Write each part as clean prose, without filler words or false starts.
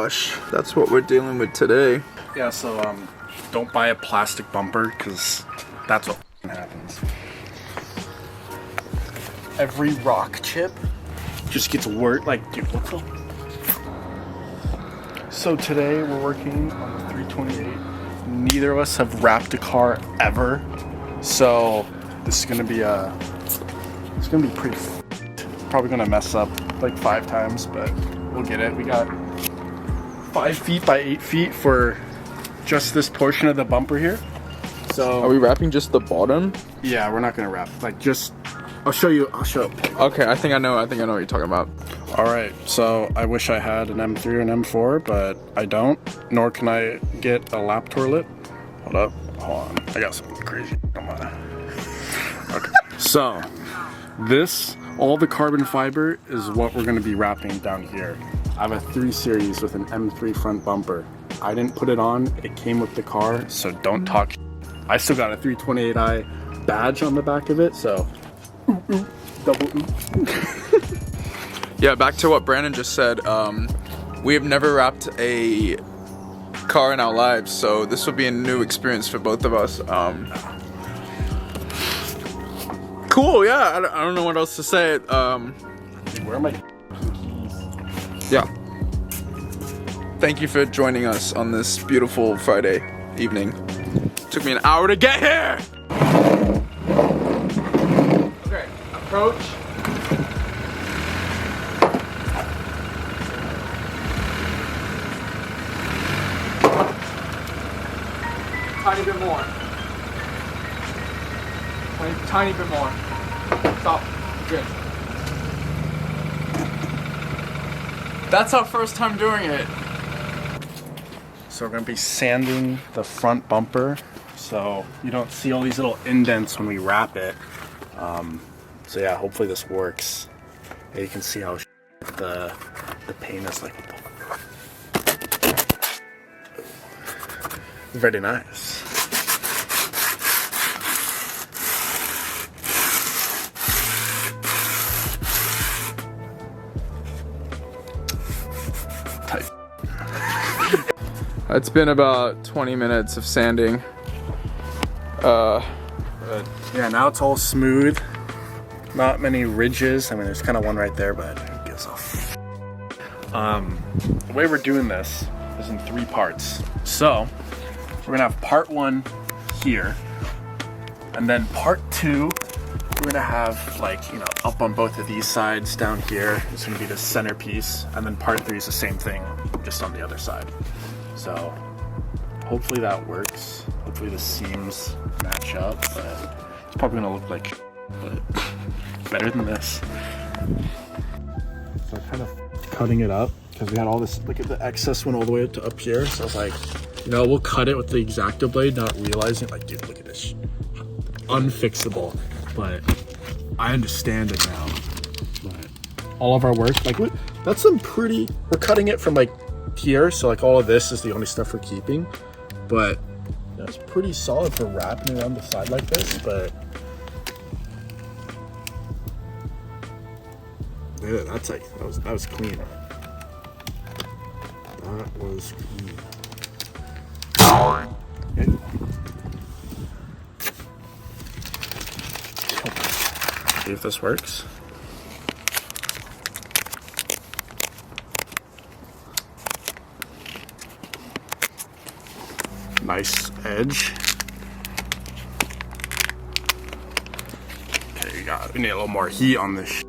gosh, that's what we're dealing with today. Yeah, so don't buy a plastic bumper because that's what happens. Every rock chip just gets worse. Like, dude, what the? So today we're working on the 328. Neither of us have wrapped a car ever, so this is gonna be pretty. Probably gonna mess up like 5 times, but we'll get it. We got 5 feet by 8 feet for just this portion of the bumper here. So are we wrapping just the bottom? Yeah, we're not gonna wrap. Like, just I'll show you. Okay, I think I know what you're talking about. All right, so I wish I had an M3 or an M4, but I don't. Nor can I get a lap toilet. Hold on. I got something crazy. Come on. Okay. So all the carbon fiber is what we're gonna be wrapping down here. I have a 3 Series with an M3 front bumper. I didn't put it on, it came with the car, so don't talk. I still got a 328i badge on the back of it, so double ooh. Yeah, back to what Brandon just said. We have never wrapped a car in our lives, so this will be a new experience for both of us. Cool, yeah, I don't know what else to say. Where are my keys? Yeah. Thank you for joining us on this beautiful Friday evening. Took me an hour to get here! Okay, approach. Tiny bit more. Tiny bit more. Stop. Good. That's our first time doing it. So we're gonna be sanding the front bumper so you don't see all these little indents when we wrap it. So yeah, hopefully this works. And you can see how the paint is like. Very nice. Tight. It's been about 20 minutes of sanding. Yeah, now it's all smooth. Not many ridges. I mean, there's kind of one right there, but who gives a f. The way we're doing this is in 3 parts. So we're gonna have part 1 here, and then part 2 we're gonna have, like, you know, up on both of these sides down here. It's gonna be the centerpiece, and then part 3 is the same thing, just on the other side. So hopefully that works. Hopefully the seams match up, but it's probably gonna look like but better than this. So I'm kind of cutting it up because we had all this, look at the excess went all the way up to up here. So I was like, you know, we'll cut it with the X-Acto blade, not realizing, like, dude, look at this. Unfixable, but I understand it now. But all of our work, like, that's some pretty, we're cutting it from like here, so like all of this is the only stuff we're keeping, but that's pretty solid for wrapping around the side like this. But yeah, that's like, that was clean. That was clean. See if this works. Nice edge. Okay, we need a little more heat on this.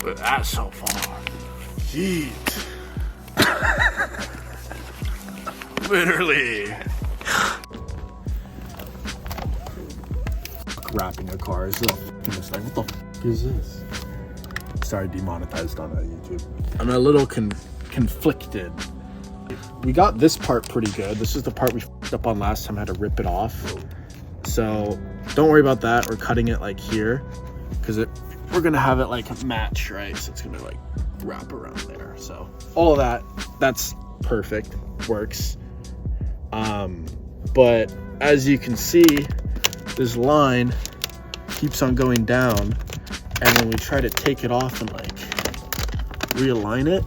But that's so far. Heat. Literally. Wrapping a car is just like, what the f is this? Sorry, demonetized on YouTube. I'm a little conflicted. We got this part pretty good. This is the part we f***ed up on last time. I had to rip it off. So don't worry about that. We're cutting it like here because it we're gonna have it like match, right? So it's gonna like wrap around there. So all of that's perfect, works. But as you can see, this line keeps on going down, and when we try to take it off and like realign it,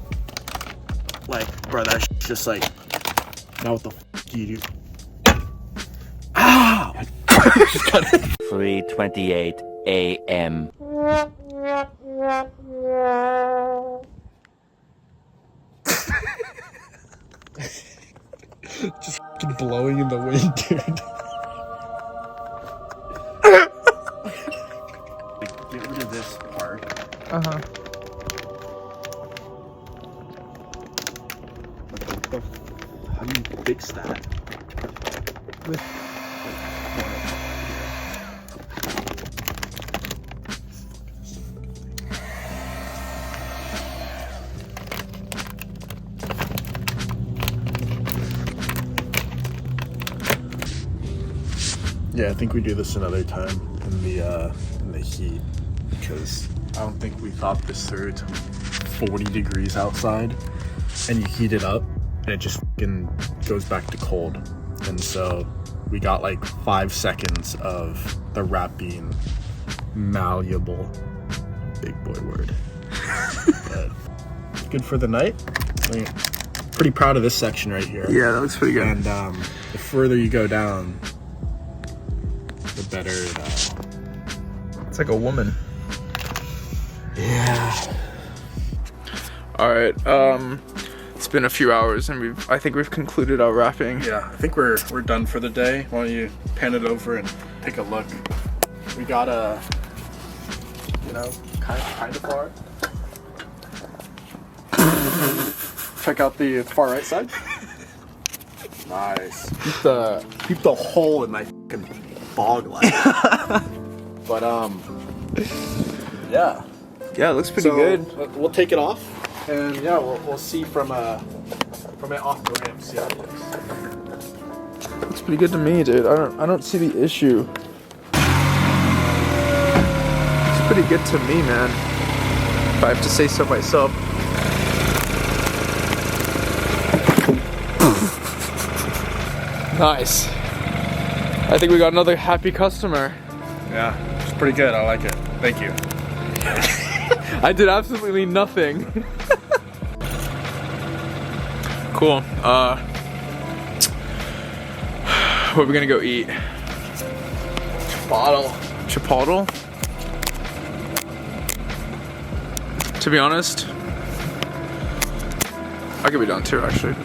like, bro, that's just like, now what the f do you do? Ah! 3:28 a.m. Just f***ing blowing in the wind, dude. Like, get rid of this part. Uh-huh. How do you fix that? Yeah, I think we do this another time in the heat, because I don't think we thought this through. It's 40 degrees outside, and you heat it up, and it just fucking goes back to cold. And so we got like 5 seconds of the wrap being malleable. Big boy word. But good for the night. I mean, pretty proud of this section right here. Yeah, that looks pretty good. And the further you go down, the better It's like a woman. Yeah. All right. It's been a few hours, and I think we've concluded our wrapping. Yeah, I think we're done for the day. Why don't you pan it over and take a look? We got a, kind of far. Check out the far right side. Nice. Keep the hole in my fucking fog light. But yeah. Yeah, it looks pretty good. We'll take it off, and yeah, we'll see from it off the ramp. See how it looks. Looks pretty good to me, dude. I don't see the issue. It's pretty good to me, man. If I have to say so myself. Nice. I think we got another happy customer. Yeah, it's pretty good. I like it. Thank you. I did absolutely nothing. Cool. Where are we gonna go eat? Chipotle? To be honest, I could be down too, actually.